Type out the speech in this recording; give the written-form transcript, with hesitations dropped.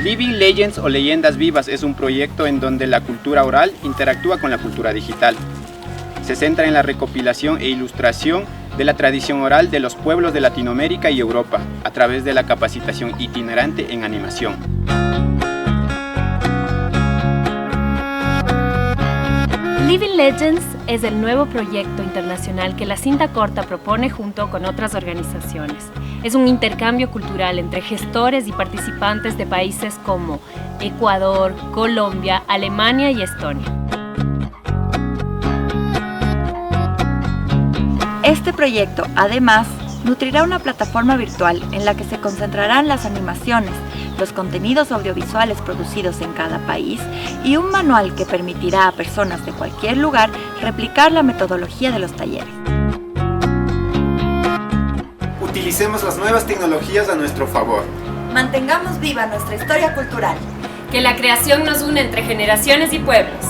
Living Legends o Leyendas Vivas es un proyecto en donde la cultura oral interactúa con la cultura digital. Se centra en la recopilación e ilustración de la tradición oral de los pueblos de Latinoamérica y Europa a través de la capacitación itinerante en animación. Living Legends es el nuevo proyecto internacional que la cinta corta propone junto con otras organizaciones. Es un intercambio cultural entre gestores y participantes de países como Ecuador, Colombia, Alemania y Estonia. Este proyecto, además, nutrirá una plataforma virtual en la que se concentrarán las animaciones, los contenidos audiovisuales producidos en cada país y un manual que permitirá a personas de cualquier lugar replicar la metodología de los talleres. Utilicemos las nuevas tecnologías a nuestro favor. Mantengamos viva nuestra historia cultural. Que la creación nos une entre generaciones y pueblos.